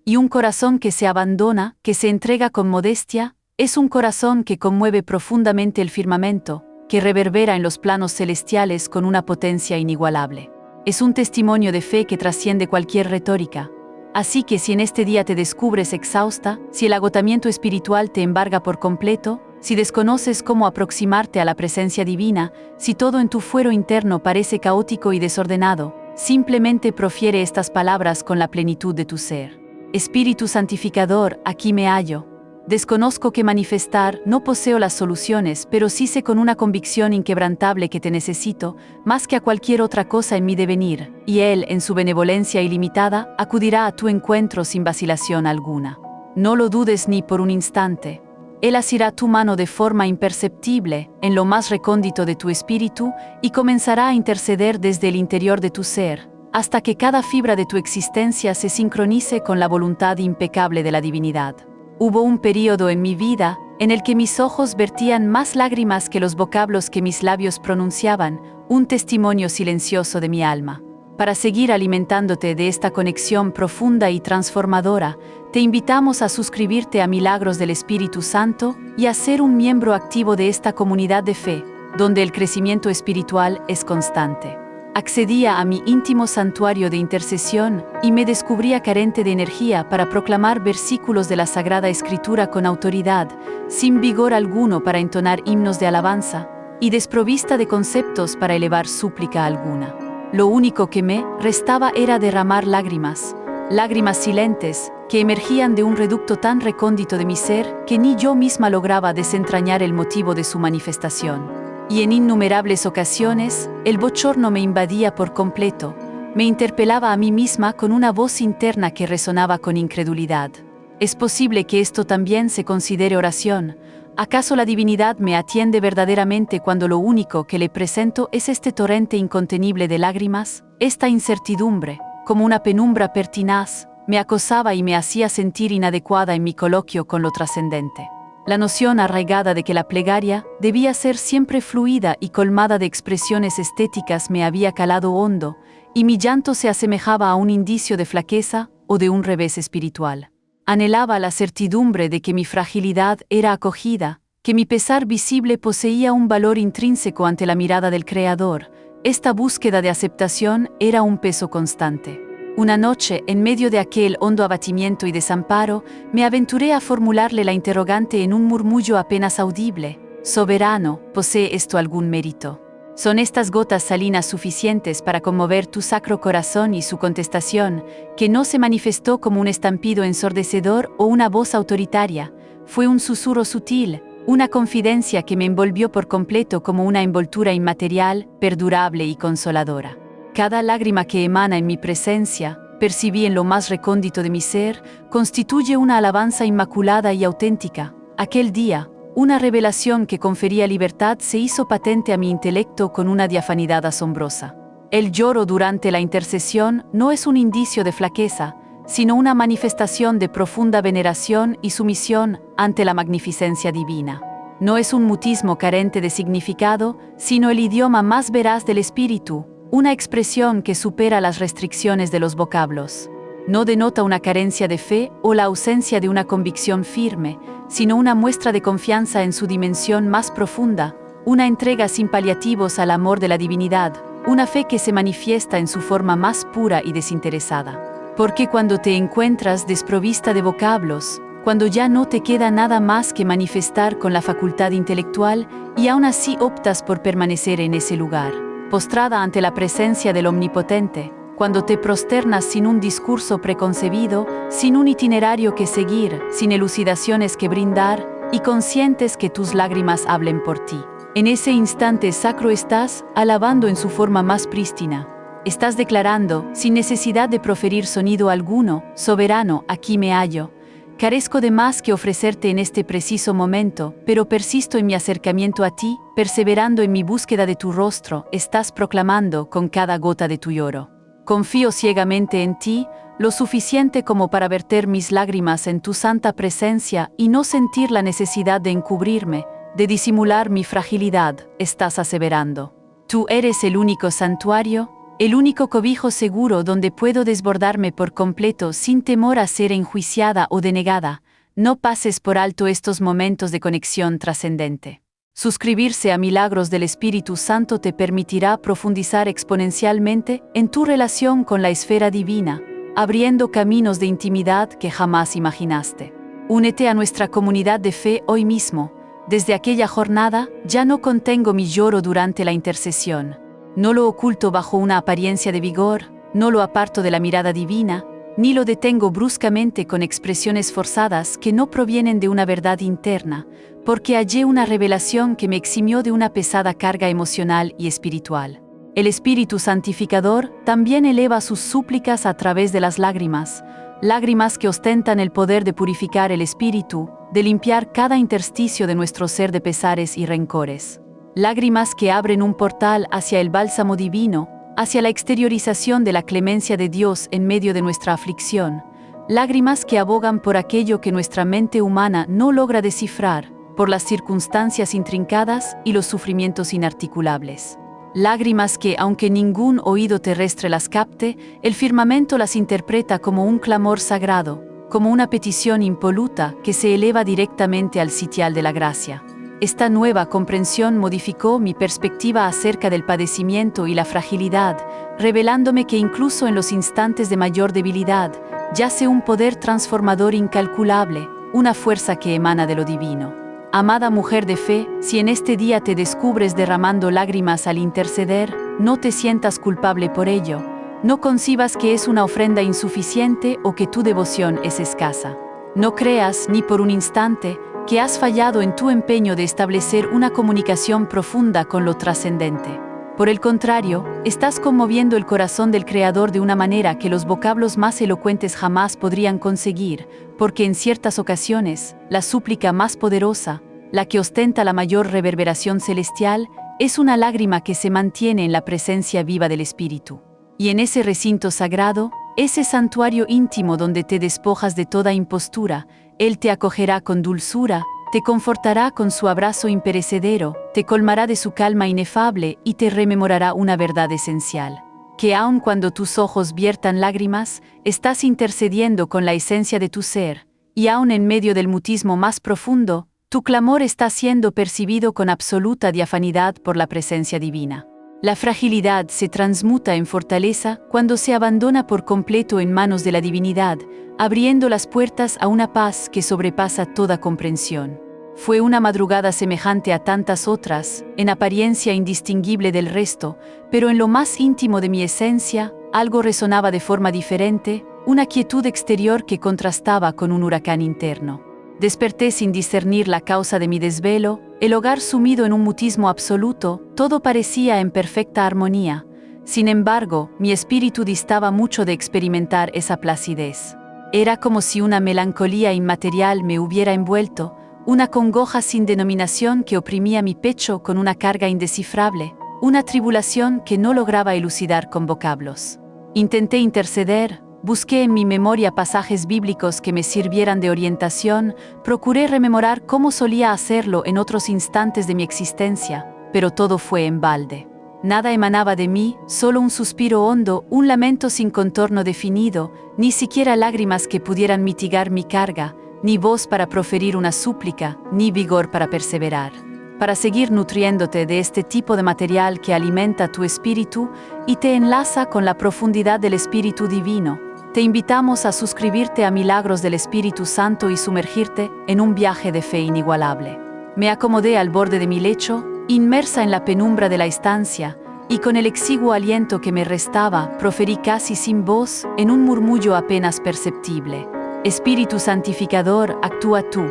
y un corazón que se abandona, que se entrega con modestia, es un corazón que conmueve profundamente el firmamento, que reverbera en los planos celestiales con una potencia inigualable. Es un testimonio de fe que trasciende cualquier retórica. Así que si en este día te descubres exhausta, si el agotamiento espiritual te embarga por completo, si desconoces cómo aproximarte a la presencia divina, si todo en tu fuero interno parece caótico y desordenado, simplemente profiere estas palabras con la plenitud de tu ser. Espíritu Santificador, aquí me hallo. Desconozco qué manifestar, no poseo las soluciones, pero sí sé con una convicción inquebrantable que te necesito, más que a cualquier otra cosa en mi devenir, y Él, en su benevolencia ilimitada, acudirá a tu encuentro sin vacilación alguna. No lo dudes ni por un instante. Él asirá tu mano de forma imperceptible, en lo más recóndito de tu espíritu, y comenzará a interceder desde el interior de tu ser, hasta que cada fibra de tu existencia se sincronice con la voluntad impecable de la divinidad. Hubo un período en mi vida en el que mis ojos vertían más lágrimas que los vocablos que mis labios pronunciaban, un testimonio silencioso de mi alma. Para seguir alimentándote de esta conexión profunda y transformadora, te invitamos a suscribirte a Milagros del Espíritu Santo y a ser un miembro activo de esta comunidad de fe, donde el crecimiento espiritual es constante. Accedía a mi íntimo santuario de intercesión y me descubría carente de energía para proclamar versículos de la Sagrada Escritura con autoridad, sin vigor alguno para entonar himnos de alabanza, y desprovista de conceptos para elevar súplica alguna. Lo único que me restaba era derramar lágrimas, lágrimas silentes, que emergían de un reducto tan recóndito de mi ser que ni yo misma lograba desentrañar el motivo de su manifestación. Y en innumerables ocasiones, el bochorno me invadía por completo, me interpelaba a mí misma con una voz interna que resonaba con incredulidad. ¿Es posible que esto también se considere oración? ¿Acaso la divinidad me atiende verdaderamente cuando lo único que le presento es este torrente incontenible de lágrimas? Esta incertidumbre, como una penumbra pertinaz, me acosaba y me hacía sentir inadecuada en mi coloquio con lo trascendente. La noción arraigada de que la plegaria debía ser siempre fluida y colmada de expresiones estéticas me había calado hondo, y mi llanto se asemejaba a un indicio de flaqueza o de un revés espiritual. Anhelaba la certidumbre de que mi fragilidad era acogida, que mi pesar visible poseía un valor intrínseco ante la mirada del Creador. Esta búsqueda de aceptación era un peso constante. Una noche, en medio de aquel hondo abatimiento y desamparo, me aventuré a formularle la interrogante en un murmullo apenas audible: «Soberano, ¿posee esto algún mérito? ¿Son estas gotas salinas suficientes para conmover tu sacro corazón?» Y su contestación, que no se manifestó como un estampido ensordecedor o una voz autoritaria, fue un susurro sutil, una confidencia que me envolvió por completo como una envoltura inmaterial, perdurable y consoladora. Cada lágrima que emana en mi presencia, percibí en lo más recóndito de mi ser, constituye una alabanza inmaculada y auténtica. Aquel día, una revelación que confería libertad se hizo patente a mi intelecto con una diafanidad asombrosa. El lloro durante la intercesión no es un indicio de flaqueza, sino una manifestación de profunda veneración y sumisión ante la magnificencia divina. No es un mutismo carente de significado, sino el idioma más veraz del espíritu, una expresión que supera las restricciones de los vocablos. No denota una carencia de fe o la ausencia de una convicción firme, sino una muestra de confianza en su dimensión más profunda, una entrega sin paliativos al amor de la divinidad, una fe que se manifiesta en su forma más pura y desinteresada. Porque cuando te encuentras desprovista de vocablos, cuando ya no te queda nada más que manifestar con la facultad intelectual, y aún así optas por permanecer en ese lugar, postrada ante la presencia del Omnipotente, cuando te prosternas sin un discurso preconcebido, sin un itinerario que seguir, sin elucidaciones que brindar, y conscientes que tus lágrimas hablen por ti. En ese instante sacro estás alabando en su forma más prístina. Estás declarando, sin necesidad de proferir sonido alguno: «Soberano, aquí me hallo. Carezco de más que ofrecerte en este preciso momento, pero persisto en mi acercamiento a ti, perseverando en mi búsqueda de tu rostro», estás proclamando con cada gota de tu lloro. Confío ciegamente en ti, lo suficiente como para verter mis lágrimas en tu santa presencia y no sentir la necesidad de encubrirme, de disimular mi fragilidad, estás aseverando. Tú eres el único santuario, el único cobijo seguro donde puedo desbordarme por completo sin temor a ser enjuiciada o denegada. No pases por alto estos momentos de conexión trascendente. Suscribirse a milagros del Espíritu Santo te permitirá profundizar exponencialmente en tu relación con la esfera divina, abriendo caminos de intimidad que jamás imaginaste. Únete a nuestra comunidad de fe hoy mismo. Desde aquella jornada, ya no contengo mi lloro durante la intercesión. No lo oculto bajo una apariencia de vigor, no lo aparto de la mirada divina, ni lo detengo bruscamente con expresiones forzadas que no provienen de una verdad interna, porque hallé una revelación que me eximió de una pesada carga emocional y espiritual. El Espíritu Santificador también eleva sus súplicas a través de las lágrimas, lágrimas que ostentan el poder de purificar el espíritu, de limpiar cada intersticio de nuestro ser de pesares y rencores. Lágrimas que abren un portal hacia el bálsamo divino, hacia la exteriorización de la clemencia de Dios en medio de nuestra aflicción. Lágrimas que abogan por aquello que nuestra mente humana no logra descifrar, por las circunstancias intrincadas y los sufrimientos inarticulables. Lágrimas que, aunque ningún oído terrestre las capte, el firmamento las interpreta como un clamor sagrado, como una petición impoluta que se eleva directamente al sitial de la gracia. Esta nueva comprensión modificó mi perspectiva acerca del padecimiento y la fragilidad, revelándome que incluso en los instantes de mayor debilidad, yace un poder transformador incalculable, una fuerza que emana de lo divino. Amada mujer de fe, si en este día te descubres derramando lágrimas al interceder, no te sientas culpable por ello. No concibas que es una ofrenda insuficiente o que tu devoción es escasa. No creas, ni por un instante, que has fallado en tu empeño de establecer una comunicación profunda con lo trascendente. Por el contrario, estás conmoviendo el corazón del Creador de una manera que los vocablos más elocuentes jamás podrían conseguir, porque en ciertas ocasiones, la súplica más poderosa, la que ostenta la mayor reverberación celestial, es una lágrima que se mantiene en la presencia viva del Espíritu. Y en ese recinto sagrado, ese santuario íntimo donde te despojas de toda impostura, Él te acogerá con dulzura, te confortará con su abrazo imperecedero, te colmará de su calma inefable y te rememorará una verdad esencial. Que aun cuando tus ojos viertan lágrimas, estás intercediendo con la esencia de tu ser, y aun en medio del mutismo más profundo, tu clamor está siendo percibido con absoluta diafanidad por la presencia divina. La fragilidad se transmuta en fortaleza cuando se abandona por completo en manos de la divinidad, abriendo las puertas a una paz que sobrepasa toda comprensión. Fue una madrugada semejante a tantas otras, en apariencia indistinguible del resto, pero en lo más íntimo de mi esencia, algo resonaba de forma diferente, una quietud exterior que contrastaba con un huracán interno. Desperté sin discernir la causa de mi desvelo, el hogar sumido en un mutismo absoluto, todo parecía en perfecta armonía. Sin embargo, mi espíritu distaba mucho de experimentar esa placidez. Era como si una melancolía inmaterial me hubiera envuelto, una congoja sin denominación que oprimía mi pecho con una carga indescifrable, una tribulación que no lograba elucidar con vocablos. Intenté interceder, busqué en mi memoria pasajes bíblicos que me sirvieran de orientación, procuré rememorar cómo solía hacerlo en otros instantes de mi existencia, pero todo fue en balde. Nada emanaba de mí, solo un suspiro hondo, un lamento sin contorno definido, ni siquiera lágrimas que pudieran mitigar mi carga, ni voz para proferir una súplica, ni vigor para perseverar. Para seguir nutriéndote de este tipo de material que alimenta tu espíritu y te enlaza con la profundidad del Espíritu Divino, te invitamos a suscribirte a Milagros del Espíritu Santo y sumergirte en un viaje de fe inigualable. Me acomodé al borde de mi lecho, inmersa en la penumbra de la estancia, y con el exiguo aliento que me restaba, proferí casi sin voz, en un murmullo apenas perceptible: Espíritu Santificador, actúa tú.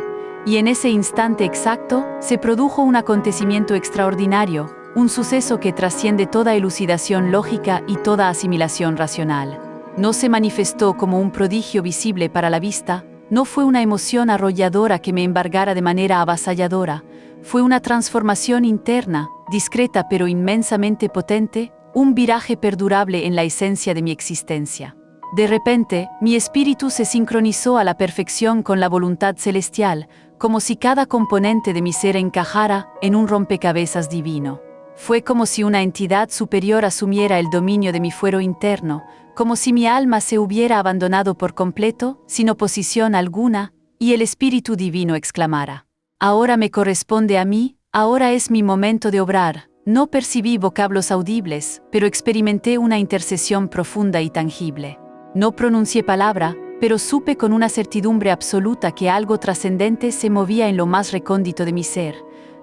Y en ese instante exacto, se produjo un acontecimiento extraordinario, un suceso que trasciende toda elucidación lógica y toda asimilación racional. No se manifestó como un prodigio visible para la vista, no fue una emoción arrolladora que me embargara de manera avasalladora, fue una transformación interna, discreta pero inmensamente potente, un viraje perdurable en la esencia de mi existencia. De repente, mi espíritu se sincronizó a la perfección con la voluntad celestial, como si cada componente de mi ser encajara en un rompecabezas divino. Fue como si una entidad superior asumiera el dominio de mi fuero interno, como si mi alma se hubiera abandonado por completo, sin oposición alguna, y el Espíritu Divino exclamara: «Ahora me corresponde a mí, ahora es mi momento de obrar». No percibí vocablos audibles, pero experimenté una intercesión profunda y tangible. No pronuncié palabra, pero supe con una certidumbre absoluta que algo trascendente se movía en lo más recóndito de mi ser.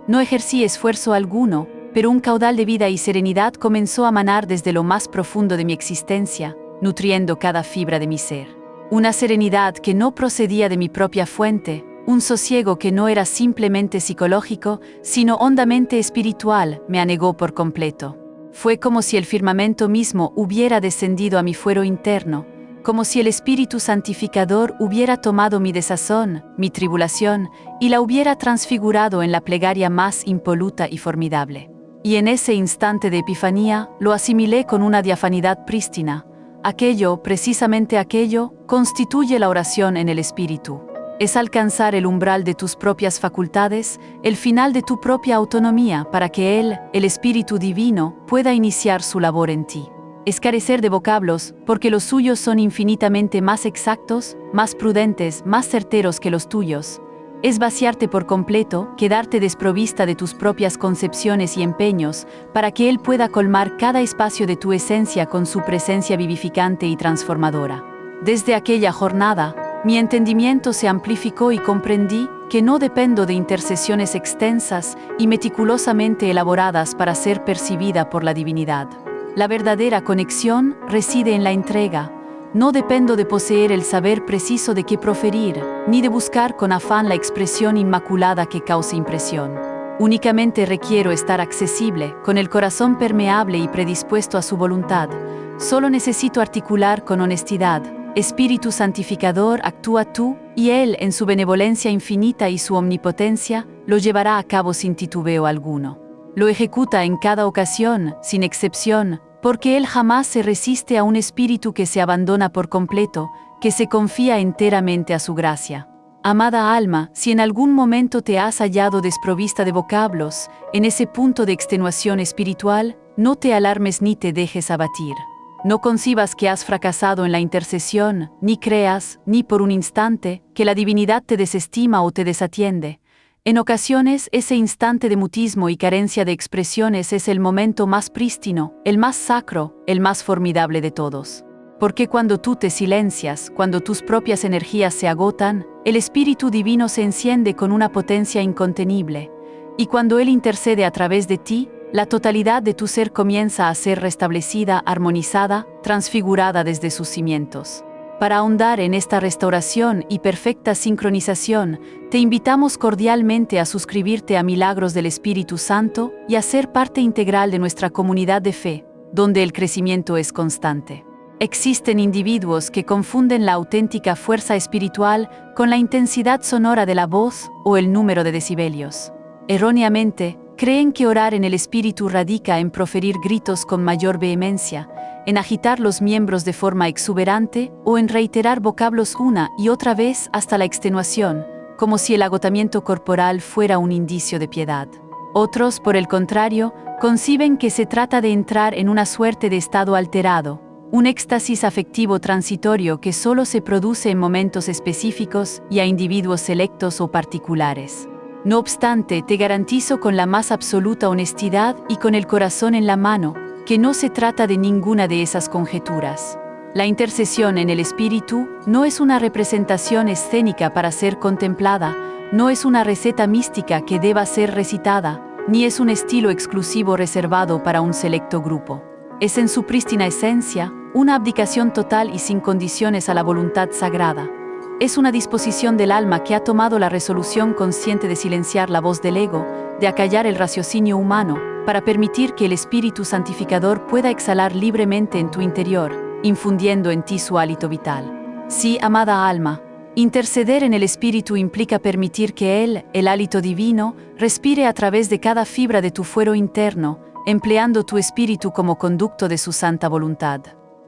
No ejercí esfuerzo alguno, pero un caudal de vida y serenidad comenzó a manar desde lo más profundo de mi existencia, nutriendo cada fibra de mi ser. Una serenidad que no procedía de mi propia fuente, un sosiego que no era simplemente psicológico, sino hondamente espiritual, me anegó por completo. Fue como si el firmamento mismo hubiera descendido a mi fuero interno, como si el Espíritu Santificador hubiera tomado mi desazón, mi tribulación, y la hubiera transfigurado en la plegaria más impoluta y formidable. Y en ese instante de epifanía, lo asimilé con una diafanidad prístina. Aquello, precisamente aquello, constituye la oración en el Espíritu. Es alcanzar el umbral de tus propias facultades, el final de tu propia autonomía, para que Él, el Espíritu Divino, pueda iniciar su labor en ti. Es carecer de vocablos, porque los suyos son infinitamente más exactos, más prudentes, más certeros que los tuyos. Es vaciarte por completo, quedarte desprovista de tus propias concepciones y empeños, para que Él pueda colmar cada espacio de tu esencia con su presencia vivificante y transformadora. Desde aquella jornada, mi entendimiento se amplificó y comprendí que no dependo de intercesiones extensas y meticulosamente elaboradas para ser percibida por la divinidad. La verdadera conexión reside en la entrega. No dependo de poseer el saber preciso de qué proferir, ni de buscar con afán la expresión inmaculada que cause impresión. Únicamente requiero estar accesible, con el corazón permeable y predispuesto a su voluntad. Solo necesito articular con honestidad: Espíritu Santificador, actúa tú, y Él, en su benevolencia infinita y su omnipotencia, lo llevará a cabo sin titubeo alguno. Lo ejecuta en cada ocasión, sin excepción, porque Él jamás se resiste a un espíritu que se abandona por completo, que se confía enteramente a su gracia. Amada alma, si en algún momento te has hallado desprovista de vocablos, en ese punto de extenuación espiritual, no te alarmes ni te dejes abatir. No concibas que has fracasado en la intercesión, ni creas, ni por un instante, que la divinidad te desestima o te desatiende. En ocasiones, ese instante de mutismo y carencia de expresiones es el momento más prístino, el más sacro, el más formidable de todos. Porque cuando tú te silencias, cuando tus propias energías se agotan, el Espíritu Divino se enciende con una potencia incontenible. Y cuando Él intercede a través de ti, la totalidad de tu ser comienza a ser restablecida, armonizada, transfigurada desde sus cimientos. Para ahondar en esta restauración y perfecta sincronización, te invitamos cordialmente a suscribirte a Milagros del Espíritu Santo y a ser parte integral de nuestra comunidad de fe, donde el crecimiento es constante. Existen individuos que confunden la auténtica fuerza espiritual con la intensidad sonora de la voz o el número de decibelios. Erróneamente, creen que orar en el espíritu radica en proferir gritos con mayor vehemencia, en agitar los miembros de forma exuberante o en reiterar vocablos una y otra vez hasta la extenuación, como si el agotamiento corporal fuera un indicio de piedad. Otros, por el contrario, conciben que se trata de entrar en una suerte de estado alterado, un éxtasis afectivo transitorio que solo se produce en momentos específicos y a individuos selectos o particulares. No obstante, te garantizo con la más absoluta honestidad y con el corazón en la mano, que no se trata de ninguna de esas conjeturas. La intercesión en el espíritu no es una representación escénica para ser contemplada, no es una receta mística que deba ser recitada, ni es un estilo exclusivo reservado para un selecto grupo. Es en su prístina esencia, una abdicación total y sin condiciones a la voluntad sagrada. Es una disposición del alma que ha tomado la resolución consciente de silenciar la voz del ego, de acallar el raciocinio humano, para permitir que el Espíritu Santificador pueda exhalar libremente en tu interior, infundiendo en ti su hálito vital. Sí, amada alma, interceder en el Espíritu implica permitir que Él, el hálito divino, respire a través de cada fibra de tu fuero interno, empleando tu espíritu como conducto de su santa voluntad.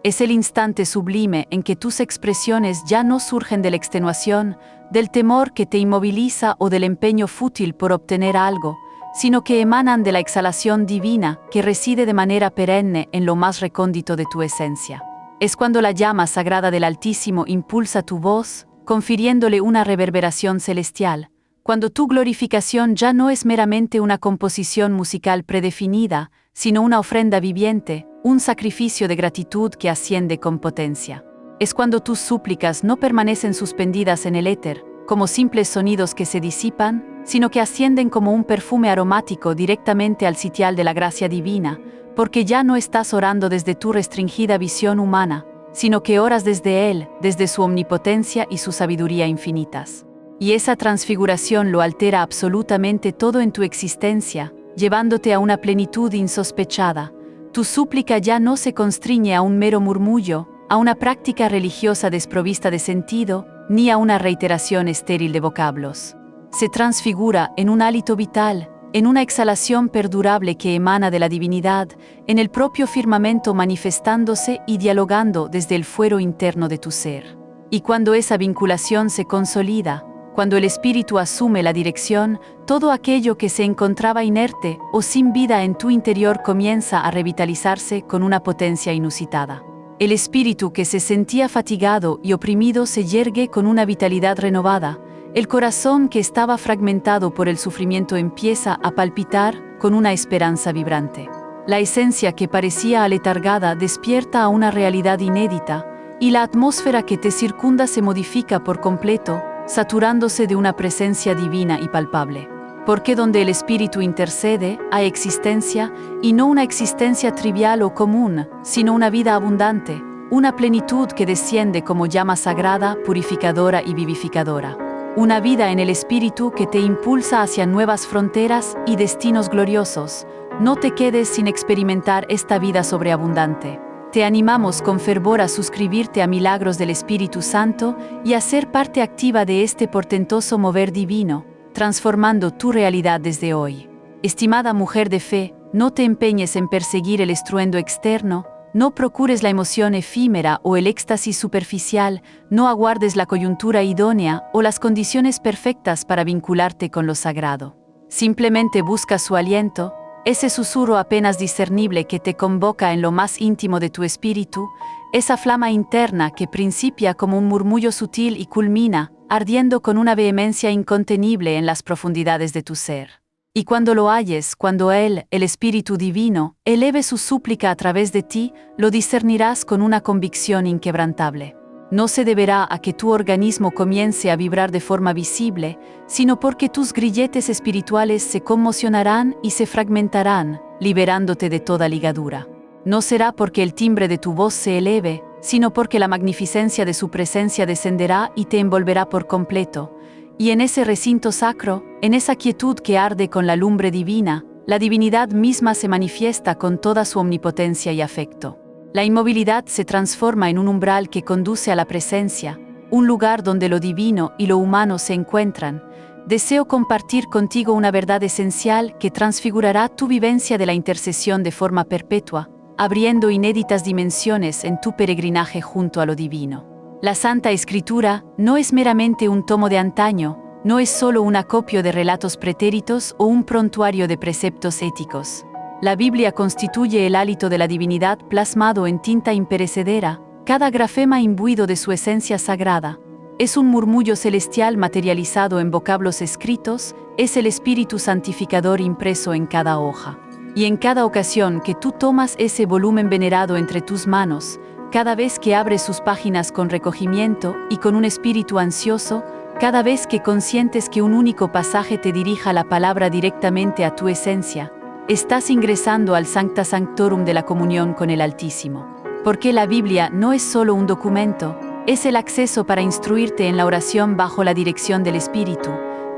Es el instante sublime en que tus expresiones ya no surgen de la extenuación, del temor que te inmoviliza o del empeño fútil por obtener algo, sino que emanan de la exhalación divina que reside de manera perenne en lo más recóndito de tu esencia. Es cuando la llama sagrada del Altísimo impulsa tu voz, confiriéndole una reverberación celestial, cuando tu glorificación ya no es meramente una composición musical predefinida, sino una ofrenda viviente, un sacrificio de gratitud que asciende con potencia. Es cuando tus súplicas no permanecen suspendidas en el éter, como simples sonidos que se disipan, sino que ascienden como un perfume aromático directamente al sitial de la gracia divina, porque ya no estás orando desde tu restringida visión humana, sino que oras desde Él, desde su omnipotencia y su sabiduría infinitas. Y esa transfiguración lo altera absolutamente todo en tu existencia, llevándote a una plenitud insospechada. Tu súplica ya no se constriñe a un mero murmullo, a una práctica religiosa desprovista de sentido, ni a una reiteración estéril de vocablos. Se transfigura en un hálito vital, en una exhalación perdurable que emana de la divinidad, en el propio firmamento manifestándose y dialogando desde el fuero interno de tu ser. Y cuando esa vinculación se consolida, cuando el espíritu asume la dirección, todo aquello que se encontraba inerte o sin vida en tu interior comienza a revitalizarse con una potencia inusitada. El espíritu que se sentía fatigado y oprimido se yergue con una vitalidad renovada. El corazón que estaba fragmentado por el sufrimiento empieza a palpitar con una esperanza vibrante. La esencia que parecía aletargada despierta a una realidad inédita, y la atmósfera que te circunda se modifica por completo, saturándose de una presencia divina y palpable. Porque donde el Espíritu intercede, hay existencia, y no una existencia trivial o común, sino una vida abundante, una plenitud que desciende como llama sagrada, purificadora y vivificadora. Una vida en el Espíritu que te impulsa hacia nuevas fronteras y destinos gloriosos. No te quedes sin experimentar esta vida sobreabundante. Te animamos con fervor a suscribirte a Milagros del Espíritu Santo y a ser parte activa de este portentoso mover divino, transformando tu realidad desde hoy. Estimada mujer de fe, no te empeñes en perseguir el estruendo externo, no procures la emoción efímera o el éxtasis superficial, no aguardes la coyuntura idónea o las condiciones perfectas para vincularte con lo sagrado. Simplemente busca su aliento, ese susurro apenas discernible que te convoca en lo más íntimo de tu espíritu, esa flama interna que principia como un murmullo sutil y culmina, ardiendo con una vehemencia incontenible en las profundidades de tu ser. Y cuando lo halles, cuando Él, el Espíritu Divino, eleve su súplica a través de ti, lo discernirás con una convicción inquebrantable. No se deberá a que tu organismo comience a vibrar de forma visible, sino porque tus grilletes espirituales se conmocionarán y se fragmentarán, liberándote de toda ligadura. No será porque el timbre de tu voz se eleve, sino porque la magnificencia de su presencia descenderá y te envolverá por completo. Y en ese recinto sacro, en esa quietud que arde con la lumbre divina, la divinidad misma se manifiesta con toda su omnipotencia y afecto. La inmovilidad se transforma en un umbral que conduce a la presencia, un lugar donde lo divino y lo humano se encuentran. Deseo compartir contigo una verdad esencial que transfigurará tu vivencia de la intercesión de forma perpetua, abriendo inéditas dimensiones en tu peregrinaje junto a lo divino. La Santa Escritura no es meramente un tomo de antaño, no es solo un acopio de relatos pretéritos o un prontuario de preceptos éticos. La Biblia constituye el hálito de la divinidad plasmado en tinta imperecedera, cada grafema imbuido de su esencia sagrada. Es un murmullo celestial materializado en vocablos escritos, es el Espíritu Santificador impreso en cada hoja. Y en cada ocasión que tú tomas ese volumen venerado entre tus manos, cada vez que abres sus páginas con recogimiento y con un espíritu ansioso, cada vez que consientes que un único pasaje te dirija la palabra directamente a tu esencia, estás ingresando al Sancta Sanctorum de la comunión con el Altísimo. Porque la Biblia no es solo un documento, es el acceso para instruirte en la oración bajo la dirección del Espíritu.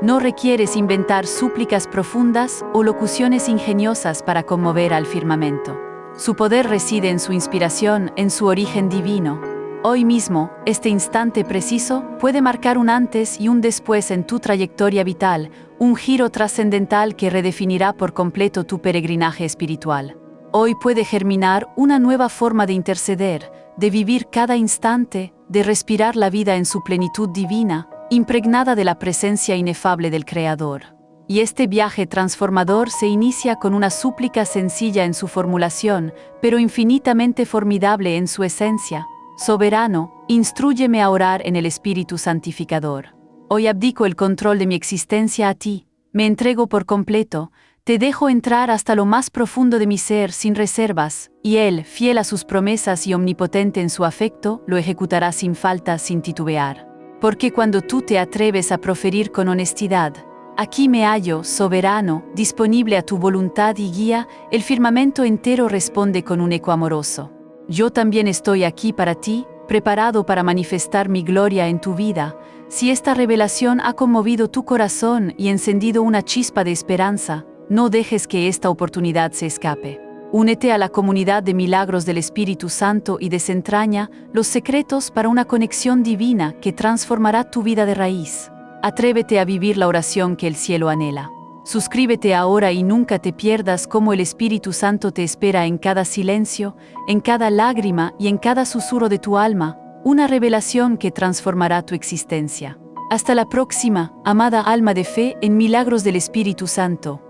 No requieres inventar súplicas profundas o locuciones ingeniosas para conmover al firmamento. Su poder reside en su inspiración, en su origen divino. Hoy mismo, este instante preciso puede marcar un antes y un después en tu trayectoria vital, un giro trascendental que redefinirá por completo tu peregrinaje espiritual. Hoy puede germinar una nueva forma de interceder, de vivir cada instante, de respirar la vida en su plenitud divina, impregnada de la presencia inefable del Creador. Y este viaje transformador se inicia con una súplica sencilla en su formulación, pero infinitamente formidable en su esencia. Soberano, instrúyeme a orar en el Espíritu Santificador. Hoy abdico el control de mi existencia a ti, me entrego por completo, te dejo entrar hasta lo más profundo de mi ser sin reservas, y Él, fiel a sus promesas y omnipotente en su afecto, lo ejecutará sin falta, sin titubear. Porque cuando tú te atreves a proferir con honestidad, aquí me hallo, soberano, disponible a tu voluntad y guía, el firmamento entero responde con un eco amoroso. Yo también estoy aquí para ti, preparado para manifestar mi gloria en tu vida. Si esta revelación ha conmovido tu corazón y encendido una chispa de esperanza, no dejes que esta oportunidad se escape. Únete a la comunidad de milagros del Espíritu Santo y desentraña los secretos para una conexión divina que transformará tu vida de raíz. Atrévete a vivir la oración que el cielo anhela. Suscríbete ahora y nunca te pierdas cómo el Espíritu Santo te espera en cada silencio, en cada lágrima y en cada susurro de tu alma, una revelación que transformará tu existencia. Hasta la próxima, amada alma de fe en Milagros del Espíritu Santo.